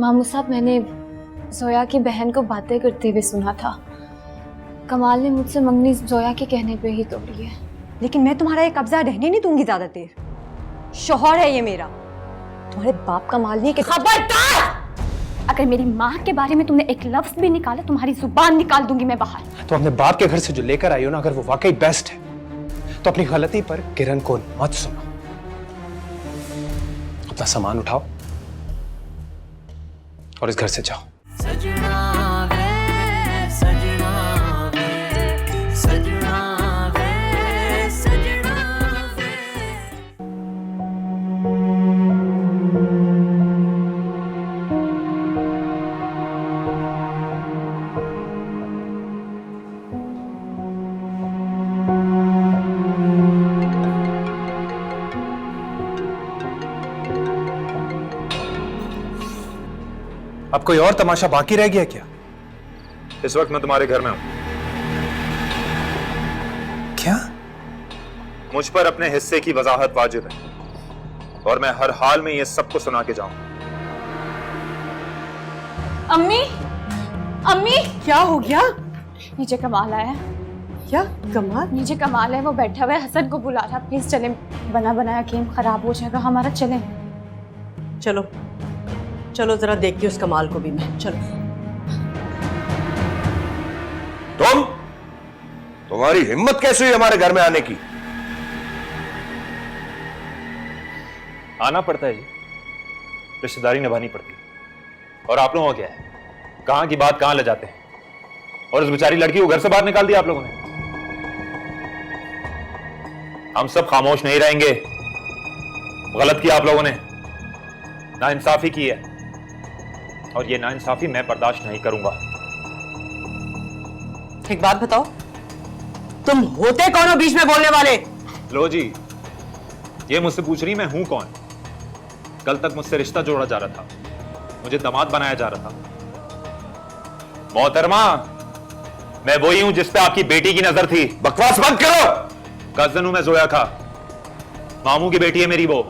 मामू साहब, मैंने जोया की बहन को बातें करते हुए सुना था। कमाल ने मुझसे मंगनी जोया के कहने पे ही तोड़ी है। लेकिन मैं तुम्हारा ये कब्जा रहने नहीं दूंगी ज्यादा देर। शौहर है ये मेरा, तुम्हारे बाप का माल नहीं। खबरदार! अगर मेरी माँ के बारे में तुमने एक लफ्ज भी निकाला, तुम्हारी जुबान निकाल दूंगी मैं बाहर। तो अपने बाप के घर से जो लेकर आई हो ना, अगर वो वाकई बेस्ट है तो अपनी गलती पर किरण को मत सुनो। अपना सामान उठाओ और इस घर से जाओ। अब कोई और तमाशा बाकी रह गया क्या? इस वक्त मैं तुम्हारे घर में हूं। क्या? मुझ पर अपने हिस्से की वजाहत वाजिब है और मैं हर हाल में ये सबको सुना के जाऊं। अम्मी, अम्मी, क्या हो गया? नीचे कमाल आया। क्या कमाल? नीचे कमाल है, वो बैठा हुआ है, हसन को बुला रहा। प्लीज चले, बना बनाया गेम खराब हो जाएगा हमारा। चले चलो चलो, जरा देखती हूँ उस कमाल को भी मैं। चलो। तुम्हारी हिम्मत कैसे हुई हमारे घर में आने की? आना पड़ता है जी, रिश्तेदारी निभानी पड़ती है। और आप लोगों का क्या है? कहां की बात कहां ले जाते हैं। और उस बेचारी लड़की को घर से बाहर निकाल दिया आप लोगों ने। हम सब खामोश नहीं रहेंगे। गलत किया आप लोगों ने, नाइंसाफी की है और ये नाइंसाफी मैं बर्दाश्त नहीं करूंगा। एक बात बताओ, तुम होते कौन हो बीच में बोलने वाले? लो जी, ये मुझसे पूछ रही मैं हूं कौन? कल तक मुझसे रिश्ता जोड़ा जा रहा था, मुझे दामाद बनाया जा रहा था। मोहतरमा, मैं वही हूं जिस पे आपकी बेटी की नजर थी। बकवास बंद करो। कजन हूं मैं जोया का, मामू की बेटी है मेरी, वो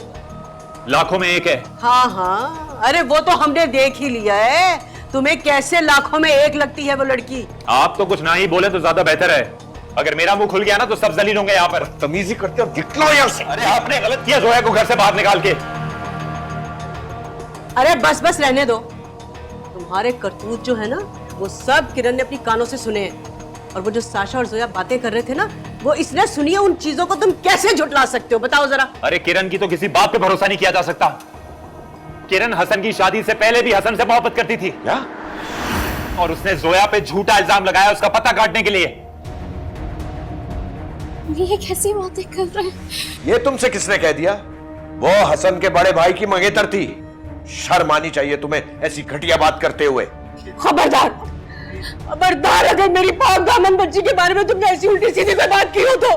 लाखों में एक है। हाँ हाँ, अरे वो तो हमने देख ही लिया है। तुम्हें कैसे लाखों में एक लगती है वो लड़की। आप तो कुछ ना ही बोले तो ज्यादा बेहतर है। अगर मेरा मुंह खुल गया ना तो सब जलील होंगे यहाँ पर। तमीजी करते हो, निकलो यहाँ से। अरे आपने गलत किया जोया को घर से बाहर निकाल के। अरे बस बस रहने दो। तुम्हारे करतूत जो है ना, वो सब किरण ने अपनी कानों से सुने हैं। और वो जो साशा और जोया बातें कर रहे थे ना, वो इसने सुनी है। उन चीजों को तुम कैसे झुटला सकते हो, बताओ जरा। अरे किरण की तो किसी बात पे भरोसा नहीं किया जा सकता। किरण हसन की शादी से पहले भी हसन से मोहब्बत करती थी। क्या? और उसने जोया पे झूठा इल्जाम लगाया उसका पता काटने के लिए। ये कैसी बातें कर रहे हैं? ये तुमसे किसने कह दिया? वो हसन के बड़े भाई की मंगेतर थी। शर्म आनी चाहिए तुम्हें ऐसी घटिया बात करते हुए। खबरदार, खबरदार, अगर मेरी पाक दामन बच्ची के बारे में तुमने ऐसी उल्टी सीधी कोई बात की हो तो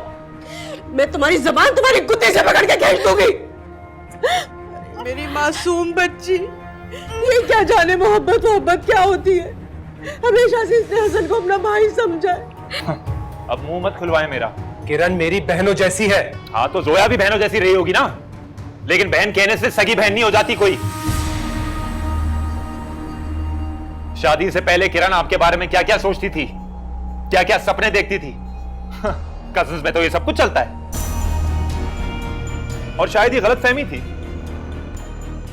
मैं तुम्हारी जबान तुम्हारी कुत्ते से पकड़ के खींच दूंगी। मेरी मासूम बच्ची, ये क्या जाने मोहब्बत मोहब्बत क्या होती है। हमेशा से इसने हसन को अपना भाई समझा है। अब मुंह मत खुलवाए मेरा। किरण मेरी बहनों जैसी है। हाँ तो जोया भी बहनों जैसी रही होगी ना, लेकिन बहन कहने से सगी बहन नहीं हो जाती कोई। शादी से पहले किरण आपके बारे में क्या क्या सोचती थी, क्या क्या सपने देखती थी। कज़िन्स में तो ये सब कुछ चलता है। और शायद ये गलतफहमी थी।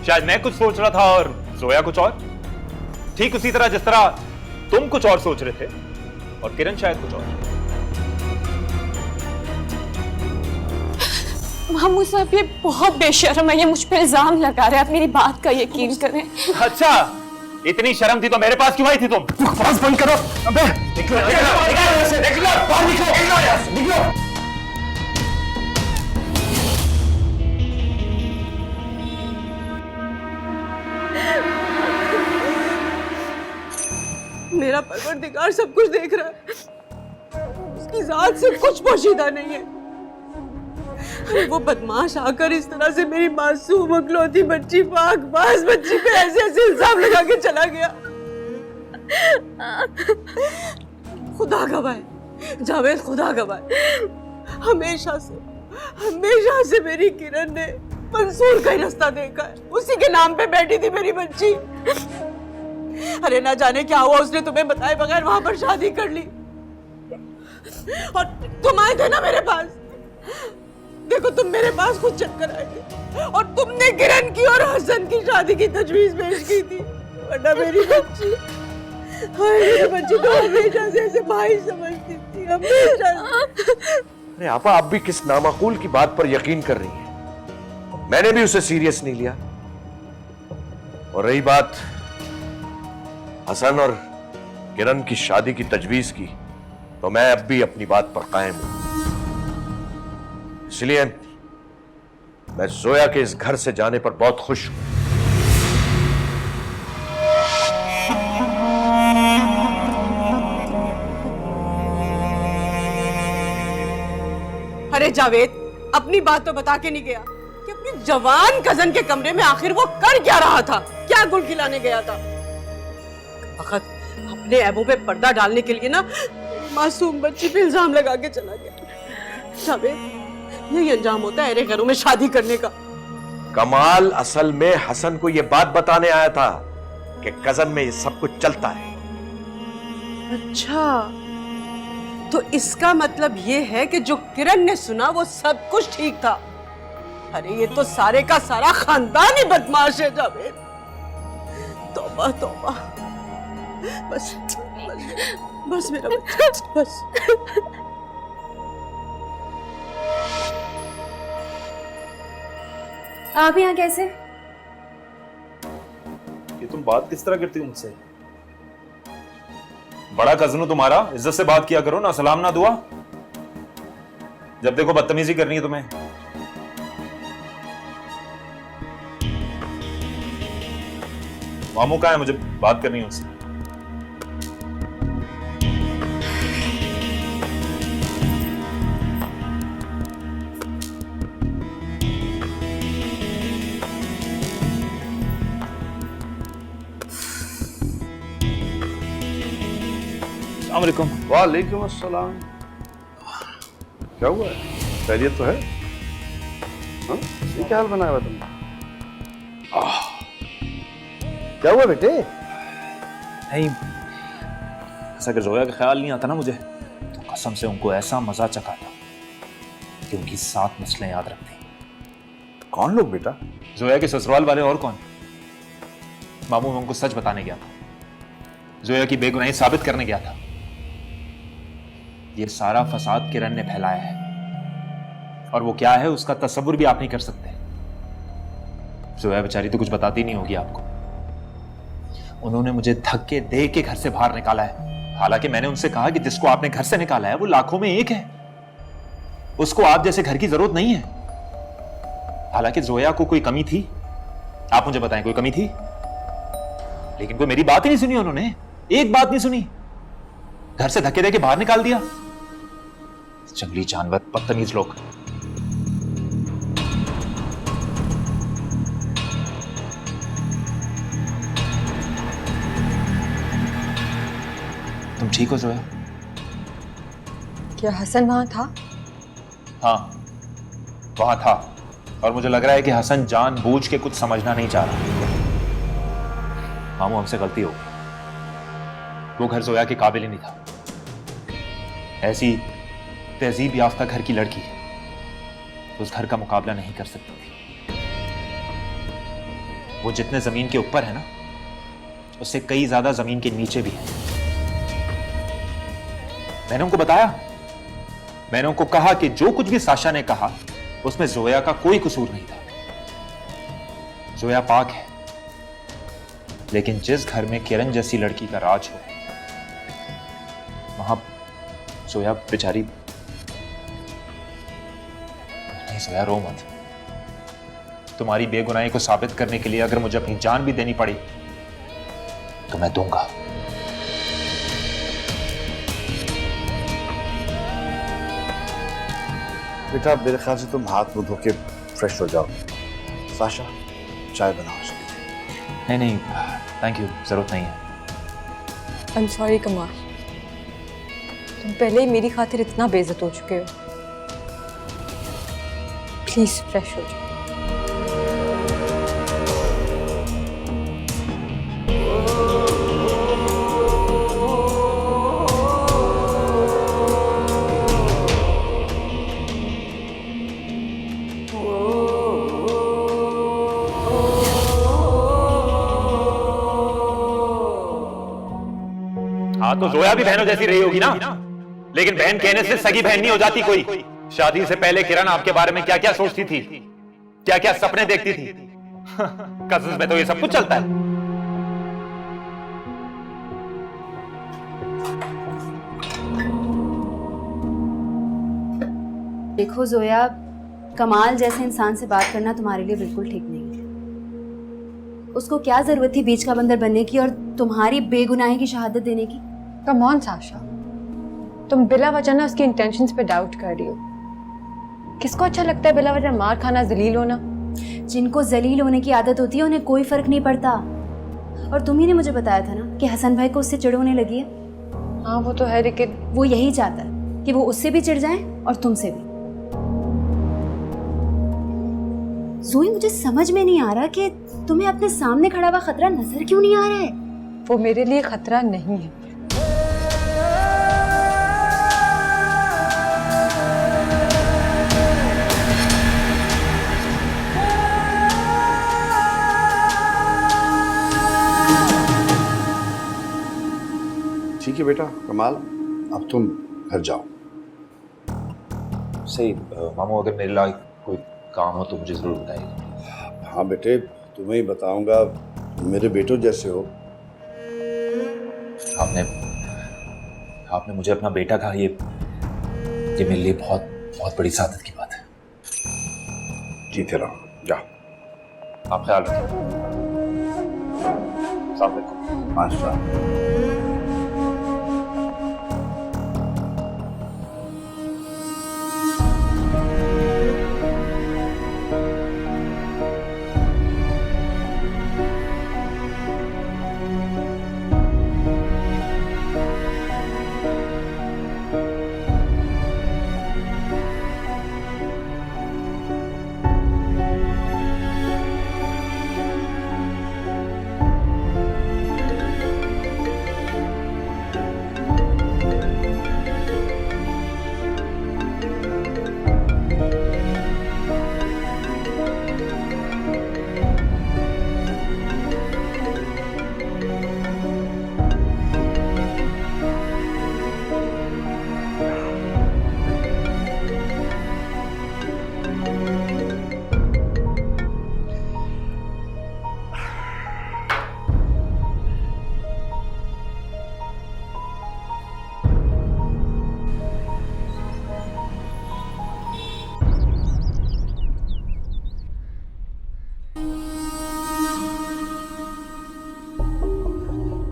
शायद मैं कुछ सोच रहा था और जोया कुछ और। ठीक उसी तरह जिस तरह तुम कुछ और सोच रहे थे और किरण शायद कुछ और। मामू साहब, ये बहुत बेशर्म है। ये मुझ पे इल्जाम लगा रहे हैं। आप मेरी बात का यकीन करें। अच्छा, इतनी शर्म थी तो मेरे पास क्यों आई थी तुम? बकवास बंद करो। अबे निकलो यहाँ से, निकलो बाहर, निकलो यहाँ से, निकलो। मेरा परवरदिगार सब कुछ देख रहा है। उसकी जात से कुछ पोशीदा नहीं है। अरे वो बदमाश आकर इस तरह से मेरी मासूम इकलौती बच्ची, पाकबाज बच्ची पे ऐसे ऐसे इल्जाम लगा के चला गया। खुदा गवाह, जावेद खुदा गवाह, हमेशा से मेरी किरण ने मंसूर का ही रास्ता देखा है। उसी के नाम पे बैठी थी मेरी बच्ची। अरे ना जाने क्या हुआ, उसने तुम्हें बताए बगैर वहां पर शादी कर ली। और तुम आए थे ना मेरे पास, देखो तुम मेरे पास खुद चलकर आए थे और तुमने किरण की और हसन की शादी की तजवीज पेश की थी। वरना मेरी बच्ची, मेरी बच्ची तो हमेशा से ऐसे भाई समझती थी, हमेशा। अरे आपा, आप भी किस नामाकूल की बात पर यकीन कर रही हैं? मैंने भी उसे सीरियस नहीं लिया। और रही बात हसन और किरण की शादी की तजवीज की, तो मैं अब भी अपनी बात पर कायम हूं। इसलिए मैं जोया के इस घर से जाने पर बहुत खुश हूं। अरे जावेद, अपनी बात तो बता के नहीं गया कि अपनी जवान कजन के कमरे में आखिर वो कर क्या रहा था, क्या गुल खिलाने गया था। वक्त अपने ऐबों पे पर्दा डालने के लिए ना मासूम बच्ची पे इल्जाम लगा के चला गया। जावेद, यही अंजाम होता है ऐरे घरों में शादी करने का। कमाल असल में हसन को यह बात बताने आया था कि कजन में ये सब कुछ चलता है। अच्छा, तो इसका मतलब ये है कि जो किरण ने सुना वो सब कुछ ठीक था। अरे ये तो सारे का सारा खानदान ही बदमाश है जावेद। तौबा तौबा। बस बस मेरा बच्चा, बस। आप यहाँ कैसे? ये तुम बात किस तरह करती हो मुझसे? बड़ा कजन हो तुम्हारा, इज्जत से बात किया करो ना, सलाम ना दुआ। जब देखो बदतमीजी करनी है तुम्हें। मामू कहाँ है? मुझे बात करनी है उनसे। अस्सलामुअलैकुम। वालेकुम अस्सलाम। क्या हुआ है? खैरियत तो है? हाँ? ये क्या हाल बनाया हुआ तुमने? क्या हुआ बेटे? नहीं, ऐसा अगर जोया का ख्याल नहीं आता ना मुझे, तो कसम से उनको ऐसा मजा चखाता कि उनकी 7 मसलें याद रखती। कौन लोग बेटा? जोया के ससुराल वाले, और कौन। मामू, मैं उनको सच बताने गया था, जोया की बेगुनाही साबित करने गया था। ये सारा फसाद किरण ने फैलाया है, और वो क्या है उसका तसव्वुर भी आप नहीं कर सकते। जोया बेचारी तो कुछ बताती नहीं होगी आपको। उन्होंने मुझे धक्के दे के घर से बाहर निकाला है, हालांकि मैंने उनसे कहा कि जिसको आपने घर से निकाला है वो लाखों में एक है, उसको आप जैसे घर की जरूरत नहीं है। हालांकि जोया को कोई कमी थी, आप मुझे बताएं, कोई कमी थी? लेकिन कोई मेरी बात ही नहीं सुनी उन्होंने, एक बात नहीं सुनी, घर से धक्के दे के बाहर निकाल दिया। जंगली जानवर, बदतमीज लोग। तुम ठीक हो जोया? क्या हसन वहां था? हाँ, वहां था, और मुझे लग रहा है कि हसन जानबूझ के कुछ समझना नहीं चाह रहा। मामू, हमसे गलती हो गई। वो घर जोया के काबिल ही नहीं था। ऐसी तहजीब याफ्ता घर की लड़की उस घर का मुकाबला नहीं कर सकती थी। वो जितने जमीन के ऊपर है ना, उससे कई ज्यादा जमीन के नीचे भी है। मैंने उनको बताया, मैंने उनको कहा कि जो कुछ भी साशा ने कहा उसमें जोया का कोई कसूर नहीं था। जोया पाक है, लेकिन जिस घर में किरण जैसी लड़की का राज हो, वहां जोया बेचारी। नहीं जोया, रो मत। तुम्हारी बेगुनाही को साबित करने के लिए अगर मुझे अपनी जान भी देनी पड़ी तो मैं दूंगा। बेटा मेरे ख्याल से तुम हाथ मुंह धो के फ्रेश हो जाओ। साशा, चाय बनाओ उसके लिए। नहीं, थैंक यू, जरूरत नहीं है। आई एम सॉरी कमाल, तुम पहले ही मेरी खातिर इतना बेइज्जत हो चुके हो। प्लीज फ्रेश हो जाओ। तो जोया भी बहनों जैसी रही होगी ना, लेकिन बहन कहने से सगी बहन नहीं हो जाती कोई। शादी से पहले किरण आपके बारे में क्या क्या सोचती थी, क्या क्या सपने देखती थी। कज़िन्स में तो ये सब कुछ चलता है। देखो जोया, कमाल जैसे इंसान से बात करना तुम्हारे लिए बिल्कुल ठीक नहीं है। उसको क्या जरूरत थी बीच का बंदर बनने की और तुम्हारी बेगुनाही की शहादत देने की? कम ऑन साशा, तुम बिला वजह ना उसकी इंटेंशंस पे डाउट कर रही हो। किसको अच्छा लगता है बिला वजह मार खाना, जलील होना? जिनको जलील होने की आदत होती है उन्हें कोई फर्क नहीं पड़ता। और तुम ही ने मुझे बताया था ना कि हसन भाई को उससे चिढ़ होने लगी है। हाँ वो तो है, लेकिन वो यही चाहता है कि वो उससे भी चिढ़ जाए और तुमसे भी। जोई, मुझे समझ में नहीं आ रहा कि तुम्हें अपने सामने खड़ा हुआ खतरा नजर क्यों नहीं आ रहा है? वो मेरे लिए खतरा नहीं है। ठीक है बेटा कमाल, अब तुम घर जाओ। सही मामू, अगर मेरे लिए कोई काम हो तो मुझे जरूर बताइएगा। हाँ बेटे, तुम्हें ही बताऊंगा, मेरे बेटों जैसे हो। आपने मुझे अपना बेटा कहा, ये मेरे लिए बहुत बहुत बड़ी सादत की बात है। जीते रहो, जा। आप ख्याल रखिए। अस्सलाम वालेकुम। माशाल्लाह।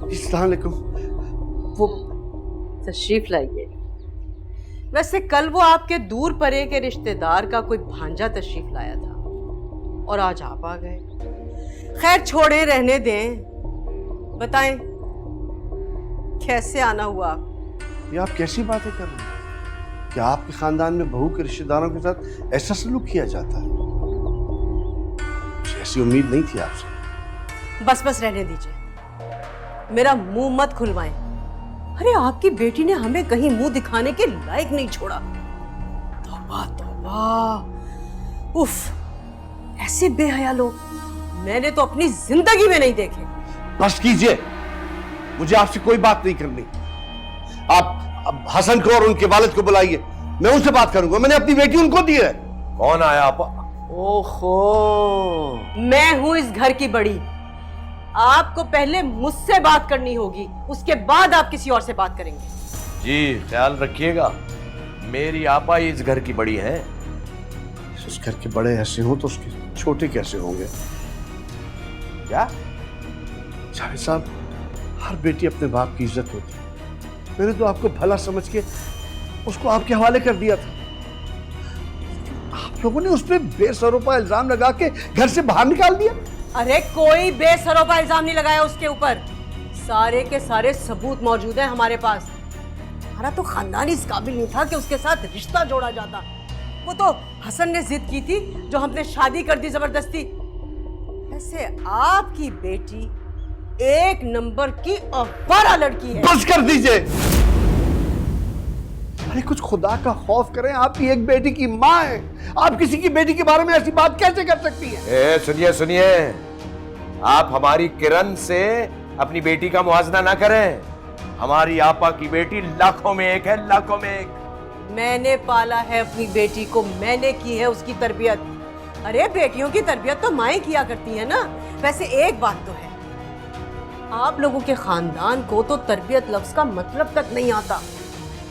अस्सलाम वालेकुम। वो तशरीफ लाइए। वैसे कल वो आपके दूर परे के रिश्तेदार का कोई भांजा तशरीफ लाया था और आज आप आ गए। खैर छोड़े, रहने दें। बताएं कैसे आना हुआ? ये आप कैसी बातें कर रहे हैं? क्या आपके खानदान में बहू के रिश्तेदारों के साथ ऐसा सलूक किया जाता है? मुझे ऐसी उम्मीद नहीं थी आपसे। बस बस रहने दीजिए, मेरा मुंह मत खुलवाएं। अरे आपकी बेटी ने हमें कहीं मुंह दिखाने के लायक नहीं छोड़ा। तौबा तौबा, उफ, ऐसे बेहया लोग मैंने तो अपनी जिंदगी में नहीं देखे। बस कीजिए, मुझे आपसे कोई बात नहीं करनी। आप हसन को और उनके वालिद को बुलाइए, मैं उनसे बात करूंगा। मैंने अपनी बेटी उनको दी है। कौन आया आपा? ओहो, मैं हूं इस घर की बड़ी। आपको पहले मुझसे बात करनी होगी, उसके बाद आप किसी और से बात करेंगे। जी ख्याल रखिएगा, मेरी आपा ही इस घर की बड़ी है। उस घर के बड़े ऐसे हो तो उसके छोटे कैसे होंगे? क्या जावेद साहब, हर बेटी अपने बाप की इज्जत होती है। मैंने तो आपको भला समझ के उसको आपके हवाले कर दिया था। आप लोगों ने उस पर बेसरोपा इल्जाम लगा के घर से बाहर निकाल दिया। अरे कोई बेसरोपा इल्जाम नहीं लगाया उसके ऊपर। सारे के सारे सबूत मौजूद हैं हमारे पास। हमारा तो खानदान इस काबिल नहीं था कि उसके साथ रिश्ता जोड़ा जाता। वो तो हसन ने जिद की थी, जो हमने शादी कर दी जबरदस्ती। ऐसे आपकी बेटी एक नंबर की अवारा लड़की है। बस कर दीजिए। अरे कुछ खुदा का खौफ करें, आपकी एक बेटी की माँ है। आप किसी की बेटी के बारे में ऐसी बात कैसे कर सकती हैं? सुनिए सुनिए, आप हमारी किरण से अपनी बेटी का मुआवजा ना करें। हमारी आपा की बेटी लाखों में एक है, लाखों में एक। मैंने पाला है अपनी बेटी को, मैंने की है उसकी तरबियत। अरे बेटियों की तरबियत तो माएं किया करती है ना। वैसे एक बात तो है, आप लोगों के खानदान को तो तरबियत लफ्ज का मतलब तक नहीं आता।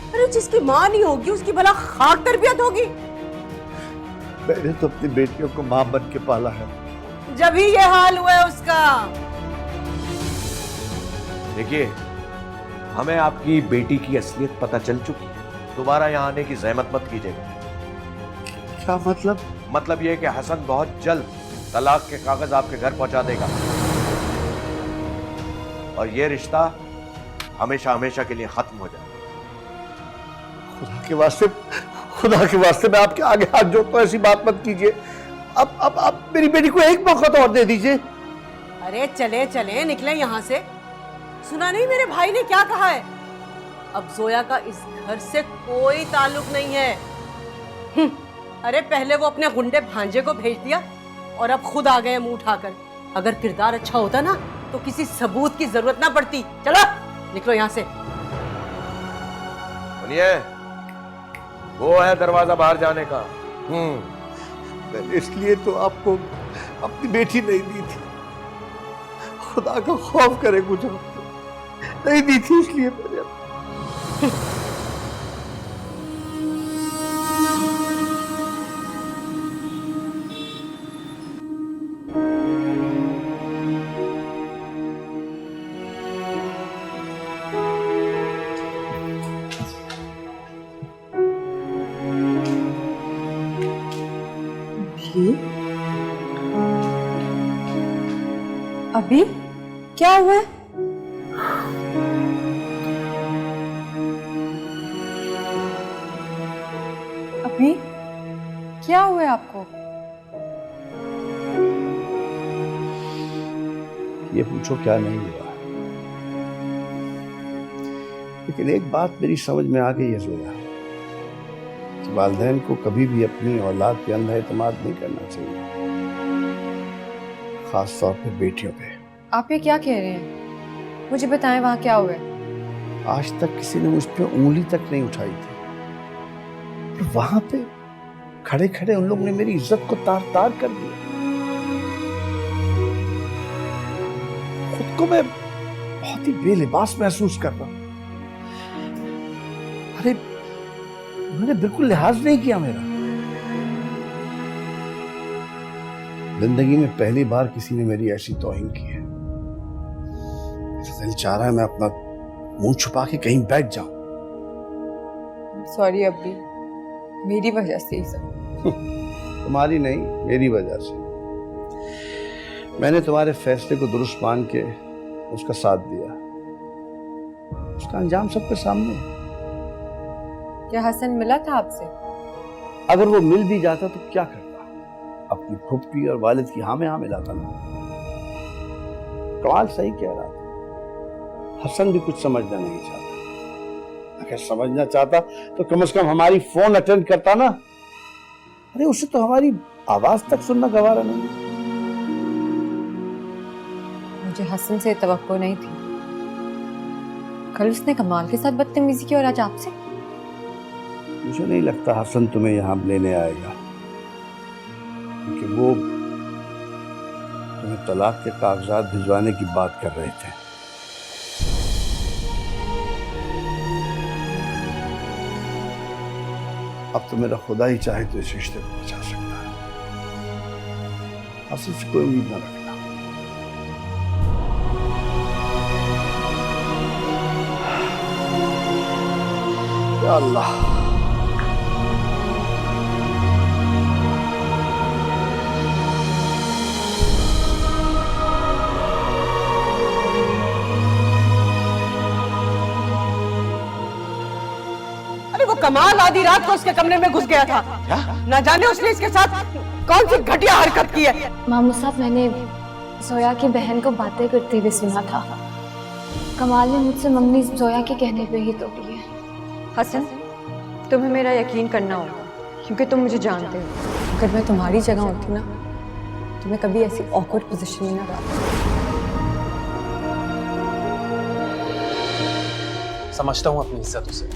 अरे जिसकी माँ नहीं होगी उसकी भला खाक तरबियत होगी। मैंने तो अपनी बेटियों को मां बन के पाला है। जब ही ये हाल हुआ है उसका। देखिए, हमें आपकी बेटी की असलियत पता चल चुकी है। दोबारा यहाँ आने की जहमत मत कीजिएगा। क्या मतलब? मतलब यह कि हसन बहुत जल्द तलाक के कागज आपके घर पहुंचा देगा और यह रिश्ता हमेशा हमेशा के लिए खत्म हो जाएगा। खुदा के वास्ते मैं आपके आगे हाथ जोड़ता हूं, ऐसी बात मत कीजिए। अब मेरी बेटी को एक मौका तो और दे दीजिए। अरे चले चले निकले यहाँ से। सुना नहीं मेरे भाई ने क्या कहा है? अब जोया का इस घर से कोई ताल्लुक नहीं है। अरे पहले वो अपने गुंडे भांजे को भेज दिया और अब खुद आ गए मुंह उठाकर। अगर किरदार अच्छा होता ना तो किसी सबूत की जरूरत ना पड़ती। चलो निकलो यहाँ से। सुनिए, वो है दरवाजा बाहर जाने का। मैंने इसलिए तो आपको अपनी बेटी नहीं दी थी। खुदा का खौफ करे मुझे नहीं दी थी, इसलिए मैंने अभी क्या हुआ है? अभी क्या हुआ है आपको? ये पूछो क्या नहीं हुआ, लेकिन एक बात मेरी समझ में आ गई है जोया, कि वालिदैन को कभी भी अपनी औलाद पे अंधा एतमाद नहीं करना चाहिए, खास तौर पे बेटियों पे। आप ये क्या कह रहे हैं? मुझे बताएं वहां क्या हुआ है। आज तक किसी ने मुझ पे उंगली तक नहीं उठाई थी, और वहां पे खड़े खड़े उन लोगों ने मेरी इज्जत को तार तार कर दिया। खुद को मैं बहुत ही बेलिबास महसूस कर रहा हूं। अरे उन्होंने बिल्कुल लिहाज नहीं किया मेरा। जिंदगी में पहली बार किसी ने मेरी ऐसी तौहीन की है। दिल चाह रहा है मैं अपना मुंह छुपा के कहीं बैठ जाऊं। सॉरी अभी, मेरी वजह से ही सब। तुम्हारी नहीं, मेरी वजह से। मैंने तुम्हारे फैसले को दुरुस्त मान के उसका साथ दिया। उसका अंजाम सबके सामने है। क्या हसन मिला था आपसे? अगर वो मिल भी जाता तो क्या करता? अपनी फुप्पी और वालिद की हाँ में हाँ मिलाता ना। कमाल सही कह रहा था, हसन भी कुछ समझना नहीं चाहता। अगर समझना चाहता तो कम से कम हमारी फोन अटेंड करता ना। अरे उसे तो हमारी आवाज तक सुनना गवारा नहीं। मुझे हसन से तवक्को नहीं थी। कल उसने कमाल के साथ बदतमीजी की और आज आपसे। मुझे नहीं लगता हसन तुम्हें यहाँ लेने आएगा, क्योंकि वो तुम्हें तलाक के कागजात भिजवाने की बात कर रहे थे। अब तो मेरा खुदा ही चाहे तो इस रिश्ते को बचा सकता है। हसन से कोई उम्मीद न रखना। या अल्लाह, वो कमाल आधी रात को उसके कमरे में घुस गया था। क्या? ना जाने उसने इसके साथ कौन सी घटिया हरकत की है। मामू साहब, मैंने जोया की बहन को बातें करते हुए सुना था। कमाल ने मुझसे मंगनी जोया के कहने पे ही तोड़ी है। हसन, तुम्हें मेरा यकीन करना होगा, क्योंकि तुम मुझे जानते हो। अगर मैं तुम्हारी जगह होती ना तो मैं कभी ऐसी ऑकवर्ड पोजीशन में ना रहती। समझता हूं अपनी इज्जत उसे,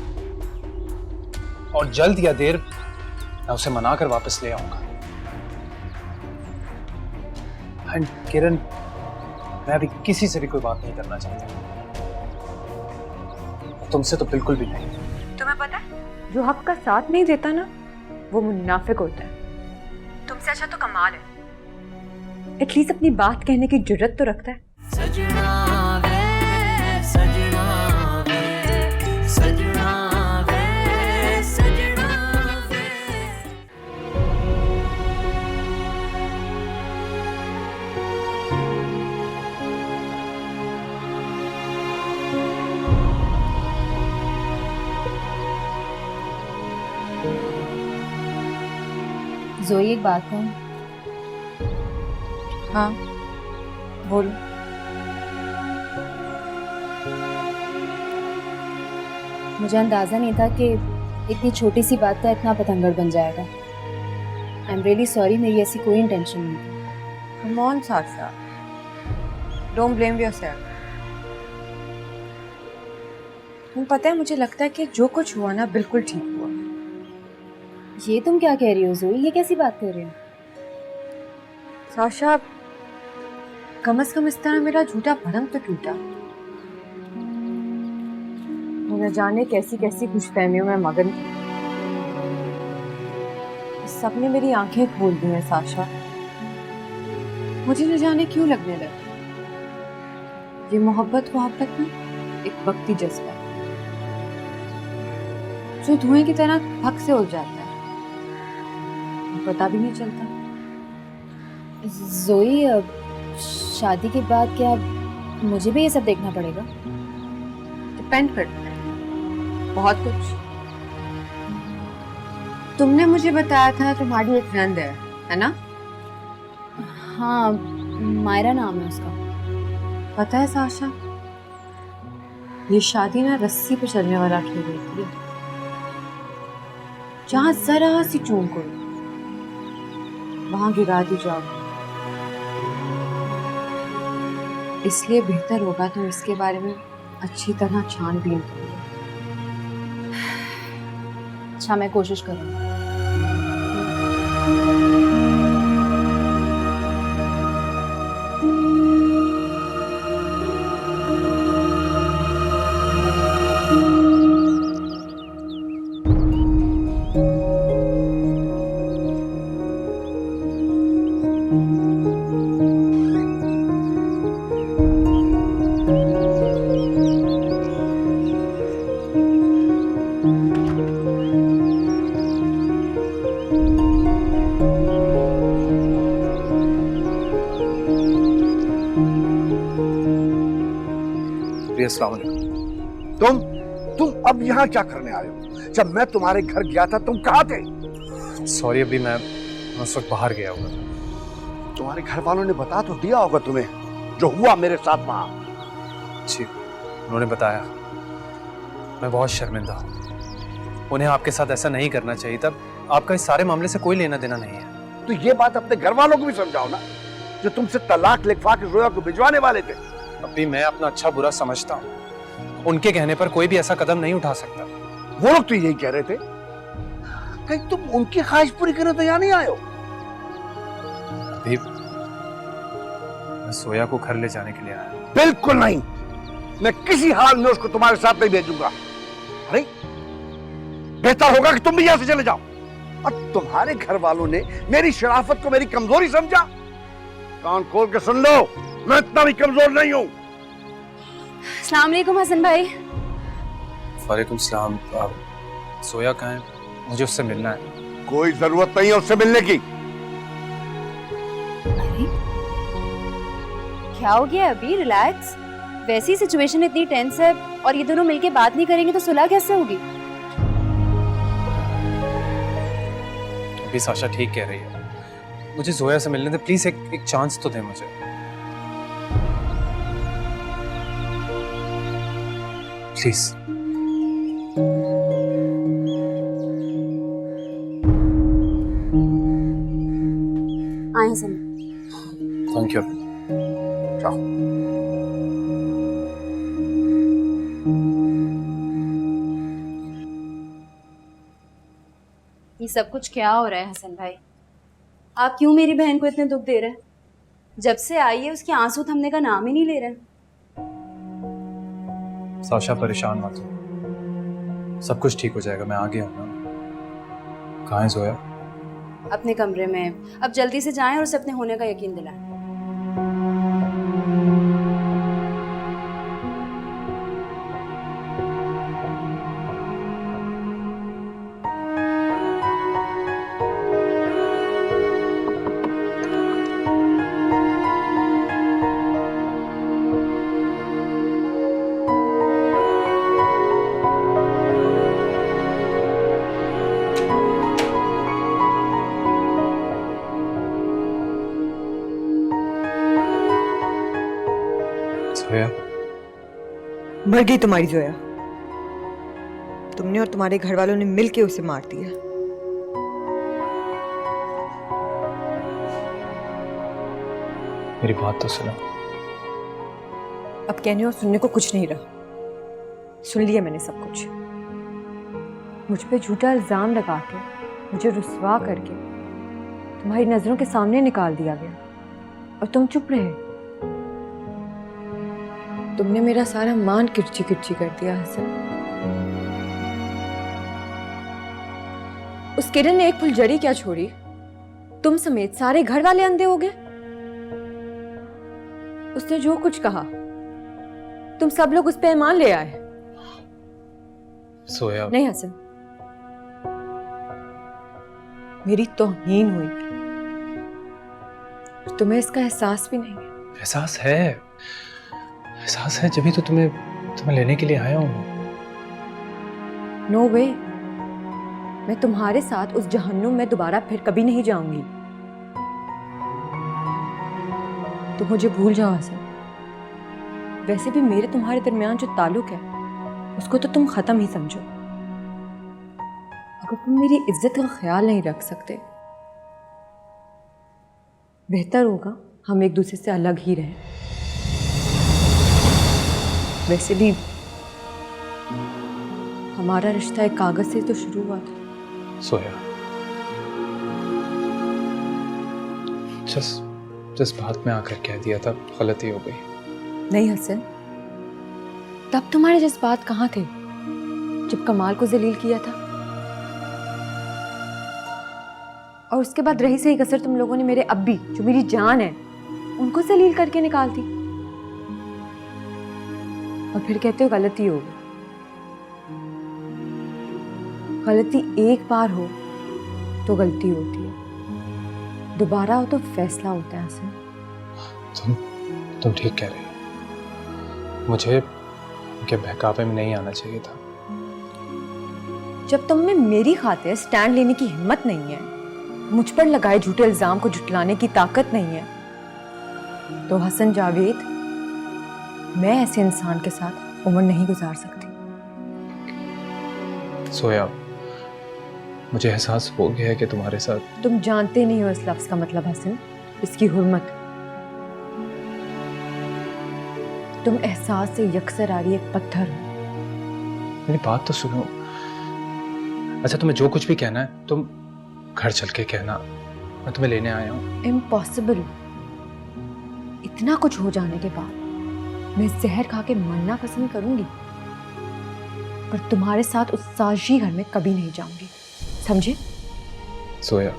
और जल्द या देर मैं उसे मनाकर वापस ले आऊंगा। एंड किरण, मैं अभी किसी से भी कोई बात नहीं करना चाहता, तुमसे तो बिल्कुल भी नहीं। तुम्हें पता है, जो हक का साथ नहीं देता ना, वो मुनाफिक होता है। तुमसे अच्छा तो कमाल है, एटलीस्ट अपनी बात कहने की जुर्रत तो रखता है। जोई, एक बात कहूं? हाँ बोलो। मुझे अंदाजा नहीं था कि इतनी छोटी सी बात का इतना पतंगड़ बन जाएगा। आई एम रियली सॉरी, मेरी ऐसी कोई इंटेंशन नहीं थी। Come on, Sasha. Don't blame yourself. तुम्हें पता है, मुझे लगता है कि जो कुछ हुआ ना बिल्कुल ठीक हुआ। ये तुम क्या कह रही हो जोई? ये कैसी बात कर रही हो? साशा, कम से कम इस तरह मेरा झूठा भरम तो टूटा। न जाने कैसी कैसी खुशफहमियों में मगन थी। इस सबने मेरी आंखें खोल दी हैं साशा। मुझे न जाने क्यों लगने लगा ये मोहब्बत नहीं, एक वक्ती जज्बा जो धुएं की तरह भग से उड़ जाता है, पता भी नहीं चलता। जोई, शादी के बाद क्या मुझे भी ये सब देखना पड़ेगा? डिपेंड करता है बहुत कुछ। तुमने मुझे बताया था तुम्हारी एक नंद है ना? हाँ, मायरा नाम है उसका। पता है साशा, ये शादी ना रस्सी पे चलने वाला खेल होती है, जहां जरा सी चूक हो वहां गिरा दी जाओ। इसलिए बेहतर होगा तुम इसके बारे में अच्छी तरह छानबीन करो। अच्छा, मैं कोशिश करूंगी। अस्सलाम वालेकुम। तुम अब यहाँ क्या करने आए हो? जब मैं तुम्हारे घर गया था तुम कहाँ थे? सॉरी, अभी मैं उस वक्त बाहर गया हुआ। तुम्हारे घर वालों ने बता तो दिया होगा तुम्हें जो हुआ मेरे साथ वहां? जी, उन्होंने बताया। मैं बहुत शर्मिंदा हूँ। उन्हें आपके साथ ऐसा नहीं करना चाहिए था। आपका इस सारे मामले से कोई लेना देना नहीं है। तो ये बात अपने घर वालों को भी समझाओ ना, जो तुमसे तलाक लिखवा के जोया को भिजवाने वाले थे। अभी मैं अपना अच्छा बुरा समझता हूँ। उनके कहने पर कोई भी ऐसा कदम नहीं उठा सकता। वो लोग तो यही कह रहे थे। कहीं तुम उनकी ख्वाहिश पूरी करने तो यहाँ नहीं आए हो? अभी मैं सोया को घर ले जाने के लिए आया। बिल्कुल नहीं, मैं किसी हाल में उसको तुम्हारे साथ नहीं भेजूंगा। अरे बेहतर होगा कि तुम भी यहाँ से चले जाओ। और तुम्हारे घर वालों ने मेरी शराफत को मेरी कमजोरी समझा। कान खोल के सुन लो, मैं इतना भी कमजोर नहीं हूँ। अस्सलाम वालेकुम हसन भाई। वालेकुम सलाम। सोया कहाँ है? मुझे उससे मिलना है। कोई जरूरत नहीं है उससे मिलने की। अरे क्या हो गया? अभी रिलैक्स। वैसी सिचुएशन इतनी टेंस है और ये दोनों मिलके बात नहीं करेंगे तो सुलह कैसे होगी? अभी साशा ठीक कह रही है। मुझे जोया से मिलने दे प्लीज। एक चांस तो दे मुझे प्लीज। आए हसन। Thank you. जाओ। ये सब कुछ क्या हो रहा है हसन भाई? आप क्यों मेरी बहन को इतने दुख दे रहे हैं? जब से आई है उसके आंसू थमने का नाम ही नहीं ले रहे। साशा परेशान मत हो, सब कुछ ठीक हो जाएगा, मैं आ गया हूँ ना। कहाँ है जोया? अपने कमरे में। अब जल्दी से जाएं और उसे अपने होने का यकीन दिलाएं। जोया, मर गई तुम्हारी जोया। तुमने और तुम्हारे घर वालों ने मिलके उसे मार दिया। मेरी बात तो सुनो। अब कहने और सुनने को कुछ नहीं रहा। सुन लिया मैंने सब कुछ। मुझ पे झूठा इल्जाम लगा के मुझे रुस्वा करके तुम्हारी नजरों के सामने निकाल दिया गया और तुम चुप रहे। तुमने मेरा सारा मान किरची किरची कर दिया हसन। उस किरण ने एक फुलझड़ी क्या छोड़ी, तुम समेत सारे घर वाले अंधे हो गए। उसने जो कुछ कहा तुम सब लोग उस पे ईमान ले आए। सोया, नहीं हसन, मेरी तौहीन हुई। तुम्हें इसका एहसास भी नहीं है। एहसास है, जब भी तो तुम्हें लेने के लिए आया हूँ। नो वे, मैं तुम्हारे साथ उस जहन्नुम में दोबारा फिर कभी नहीं जाऊंगी। तुम मुझे भूल जाओ हसन। वैसे भी मेरे तुम्हारे दरमियान जो ताल्लुक है उसको तो तुम खत्म ही समझो। अगर तुम मेरी इज्जत का ख्याल नहीं रख सकते, बेहतर होगा हम एक दूसरे से अलग ही रहें। वैसे भी हमारा रिश्ता एक कागज से तो शुरू हुआ था। सोया, जिस बात में आकर कह दिया था गलती हो गई। नहीं हसन, तब तुम्हारे जज्बात कहाँ थे जब कमाल को जलील किया था? और उसके बाद रही सही कसर तुम लोगों ने मेरे अब्बी, जो मेरी जान है, उनको जलील करके निकाल दी। और फिर कहते हो गलती हो गई। गलती एक बार हो तो गलती होती है, दोबारा हो तो फैसला होता है हसन। तुम ठीक कह रही हो। मुझे उनके बहकावे में नहीं आना चाहिए था। जब तुम में मेरी खातिर स्टैंड लेने की हिम्मत नहीं है, मुझ पर लगाए झूठे इल्जाम को झुटलाने की ताकत नहीं है, तो हसन जावेद, मैं ऐसे इंसान के साथ उम्र नहीं गुजार सकती। सोया, मुझे एहसास हो गया है कि तुम्हारे साथ। तुम जानते नहीं हो इस लफ्ज का मतलब हसन, इसकी हुर्मत। तुम एहसास से यकसर आ रही एक पत्थर हो। मेरी बात तो सुनो। अच्छा, तुम्हें जो कुछ भी कहना है तुम घर चल के कहना, मैं तुम्हें लेने आया हूँ। इम्पॉसिबल। इतना कुछ हो जाने के बाद मैं जहर खा के मरना पसंद करूंगी, पर तुम्हारे साथ उस साजिश घर में कभी नहीं जाऊंगी, समझे? सोया,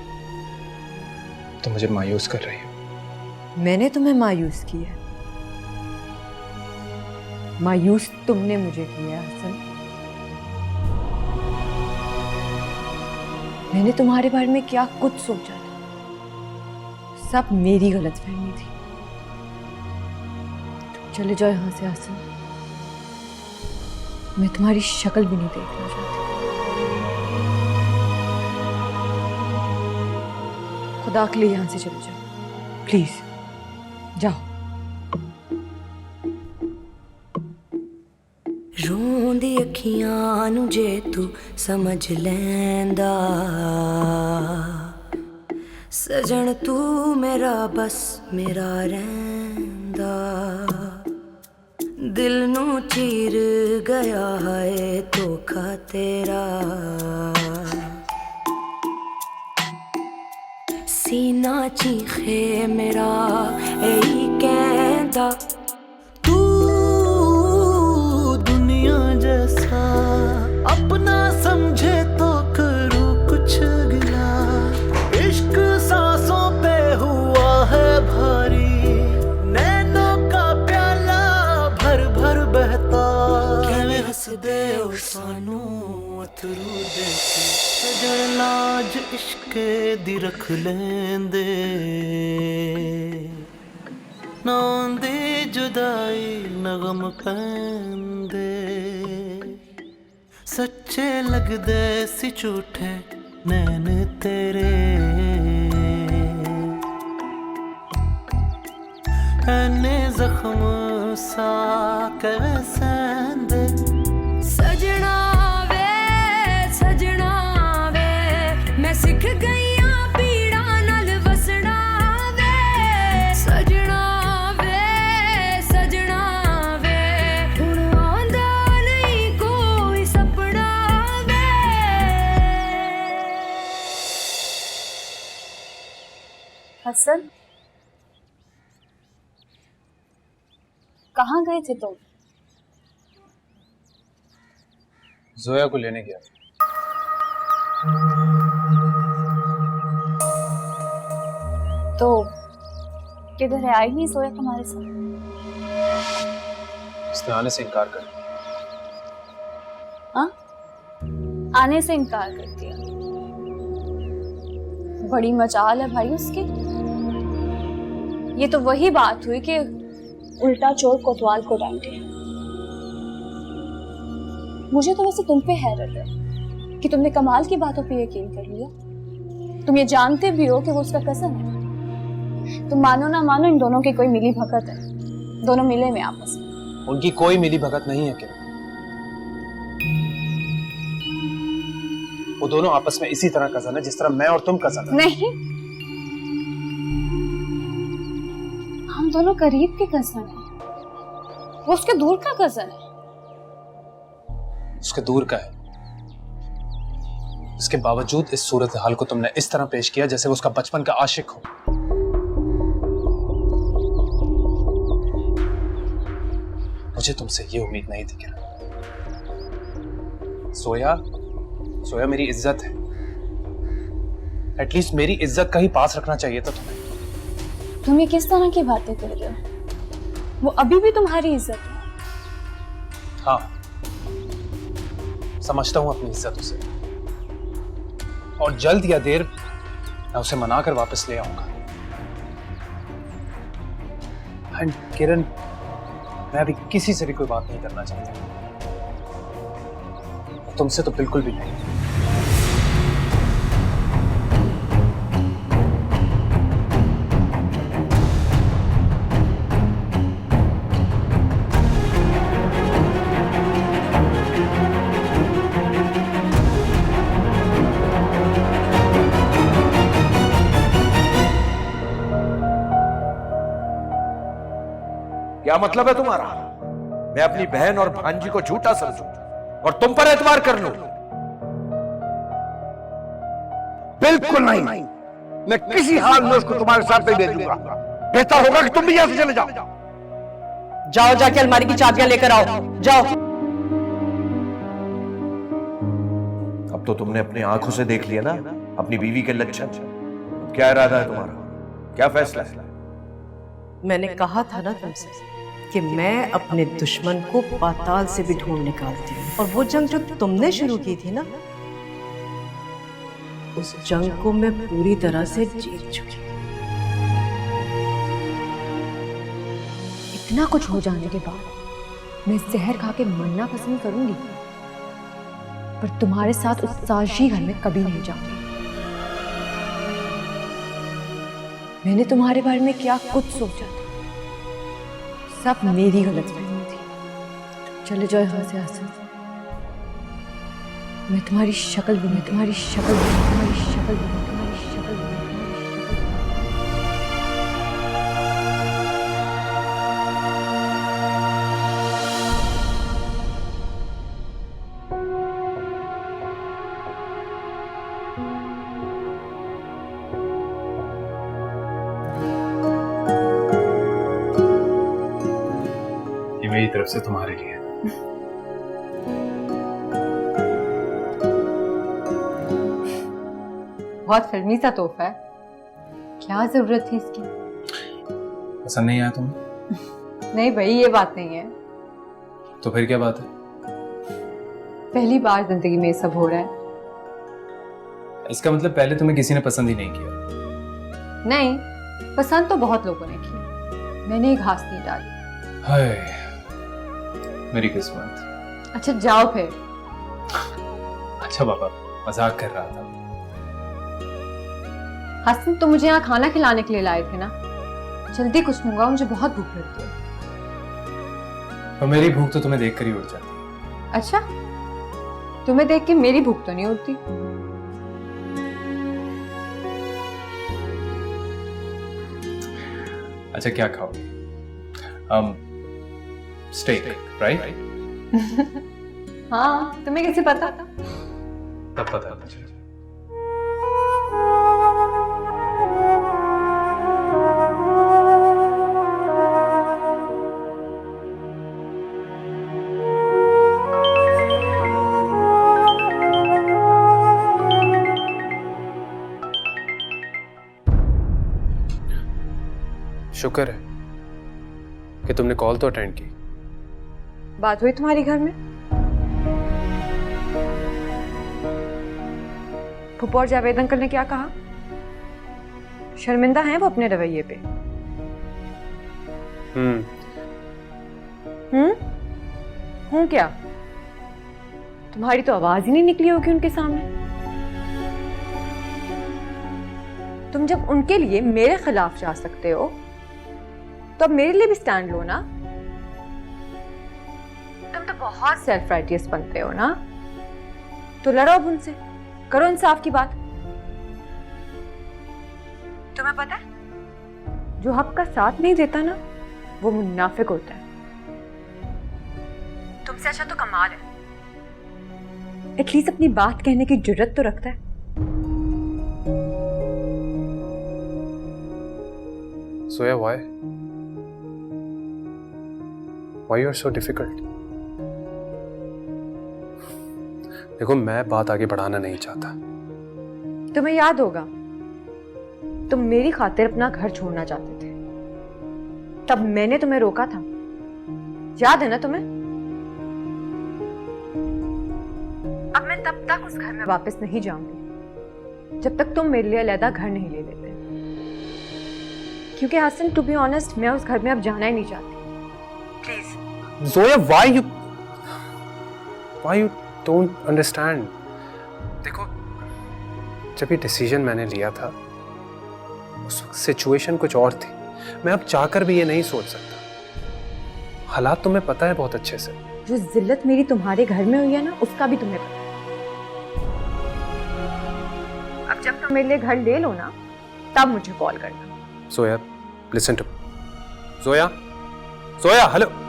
तुम मुझे मायूस कर रही हो। मैंने तुम्हें मायूस किया? मायूस तुमने मुझे किया हसन। मैंने तुम्हारे बारे में क्या कुछ सोचा था, सब मेरी गलतफहमी थी। चले जाओ यहाँ से हसन, मैं तुम्हारी शक्ल भी नहीं देखना चाहती। खुदा के लिए यहाँ से चले जाओ, प्लीज जाओ। रोंदी अखियां नू जे तू समझ लैंदा, सजन तू मेरा बस मेरा रैंदा, दिल नू चीर गया है धोखा तेरा, सीना चीखे मेरा यही कहता तू दुनिया जैसा अपना समझे तो करूँ कुछ गिला इश्क सांसों पे हुआ है भारी नैनों का प्याला भर भर बहता किवें हंस दे ओ सानू अथरू दे सजन लाज इश्क दी रख लेंदे ना दे जुदाई नगम पैंदे सच्चे लगदे सी झूठे नैन तेरे ऐने जख्म सा कैसेंदे सजना वे मैं सिख गई हाँ पीड़ा नाल वसना वे सजना वे हुण आंदा नहीं कोई सपना वे। हसन कहाँ गए थे तुम? जोया को लेने गया। तो किधर है? आई नहीं सोया तुम्हारे साथ? उसने आने से इनकार कर दिया। हाँ, आने से इनकार कर दिया। बड़ी मचाल है भाई उसकी। ये तो वही बात हुई कि उल्टा चोर कोतवाल को डांटे। मुझे तो वैसे तुम पे हैरत है कि तुमने कमाल की बातों पे यकीन कर लिया। तुम ये जानते भी हो कि वो उसका कज़न है। तुम मानो ना मानो, इन दोनों की कोई मिली भगत है। दोनों मिले में आपस में। उनकी कोई मिली भगत नहीं है किरण। वो दोनों आपस में इसी तरह कज़न है जिस तरह मैं और तुम कज़न है। नहीं, हम दोनों करीब के कज़न हैं। वो उसके दूर का कज़न है। उसके दूर का है। इसके बावजूद इस सूरत हाल को तुमने इस तरह पेश किया जैसे वो उसका बचपन का आशिक हो। मुझे तुमसे ये उम्मीद नहीं थी किरण। सोया मेरी इज्जत है। एटलीस्ट मेरी इज्जत का ही पास रखना चाहिए था तुम्हें। तुम ये किस तरह की बातें कर रहे हो? वो अभी भी तुम्हारी इज्जत है। हाँ, समझता हूं अपनी इज्जत उसे, और जल्द या देर मैं उसे मनाकर वापस ले आऊंगा। एंड किरण, मैं अभी किसी से भी कोई बात नहीं करना चाहता। तुमसे तो बिल्कुल भी नहीं। क्या मतलब है तुम्हारा? मैं अपनी बहन और भांजी को झूठा समझूं और तुम पर एतबार कर लूं? बिल्कुल नहीं। मैं किसी हाल में उसको तुम्हारे साथ नहीं भेजूंगा। बेहतर होगा कि तुम भी यहां से चले जाओ। जाओ, जाके अलमारी की चाबियां लेकर आओ। जाओ। अब तो तुमने अपनी आंखों से देख लिया ना अपनी बीवी के लक्षण। क्या इरादा है तुम्हारा? क्या फैसला है? मैंने कहा था ना तुमसे कि मैं अपने दुश्मन को पाताल से भी ढूंढ निकालती हूँ। और वो जंग जो तुमने शुरू की थी ना, उस जंग को मैं पूरी तरह से जीत चुकी हूँ। इतना कुछ हो जाने के बाद मैं जहर खा के मरना पसंद करूंगी, पर तुम्हारे साथ उस साजिशी घर में कभी नहीं जाऊंगी। मैंने तुम्हारे बारे में क्या कुछ सोचा था, सब मेरी गलतफहमी थी। चले जाओ यहाँ से हसन। मैं तुम्हारी शक्ल भी, मैं तुम्हारी शक्ल भी, तुम्हारी शक्ल भी, तुम्हारी शक्ल भी। मेरी तरफ से तुम्हारे लिए। बहुत फिल्मी सा तोहफा है, क्या जरूरत थी इसकी? पसंद नहीं आया तुम्हें? नहीं भाई, ये बात नहीं है। तो फिर क्या बात है? पहली बार जिंदगी में ये सब हो रहा है। इसका मतलब पहले तुम्हें किसी ने पसंद ही नहीं किया? नहीं, पसंद तो बहुत लोगों ने की, मैंने ही घास नहीं डाली। हाय, मेरी किस्मत। अच्छा जाओ फिर। अच्छा बाबा, मजाक कर रहा था। हसन, तुम मुझे यहाँ खाना खिलाने के लिए लाए थे ना? जल्दी कुछ मंगाओ, मुझे बहुत भूख लगती है। और मेरी भूख तो तुम्हें देखकर ही उठ जाती है। अच्छा, तुम्हें देख के मेरी भूख तो नहीं उठती। अच्छा क्या खाओ? Steak, right? हाँ, तुम्हें कैसे पता? तब पता था मुझे। शुक्र है कि तुमने कॉल तो अटेंड की। बात हुई तुम्हारी घर में? फूफा और जावेद अंकल ने क्या कहा? शर्मिंदा हैं वो अपने रवैये पे? हूँ क्या? तुम्हारी तो आवाज ही नहीं निकली होगी उनके सामने। तुम जब उनके लिए मेरे खिलाफ जा सकते हो तो अब मेरे लिए भी स्टैंड लो ना। तुम तो बहुत सेल्फ राइटियस बनते हो ना, तो लड़ो अब उनसे, करो इंसाफ की बात। तुम्हें पता है, जो हक का साथ नहीं देता ना, वो मुनाफिक होता है। तुमसे अच्छा तो कमाल है, एटलीस्ट अपनी बात कहने की जुर्रत तो रखता है। सोया, why you are so difficult? देखो, मैं बात आगे बढ़ाना नहीं चाहता। तुम्हें याद होगा, तुम मेरी खातिर अपना घर छोड़ना चाहते थे, तब मैंने तुम्हें रोका था, याद है ना तुम्हें? अब मैं तब तक उस घर में वापस नहीं जाऊंगी जब तक तुम मेरे लिए अलग घर नहीं ले लेते। क्योंकि हसन, टू बी ऑनेस्ट, मैं उस घर में अब जाना ही नहीं चाहती। Please Zoya, why you don't understand? देखो, जब ये डिसीजन मैंने लिया था, उस वक्त सिचुएशन कुछ और थी। मैं अब चाहकर भी ये नहीं सोच सकता। हालात तुम्हें पता है बहुत अच्छे से। जो जिल्लत मेरी तुम्हारे घर में हुई है ना, उसका भी तुम्हें पता है। अब जब तुम मेरे लिए घर ले लो ना, तब मुझे कॉल करना। Zoya, listen to me. Zoya, hello.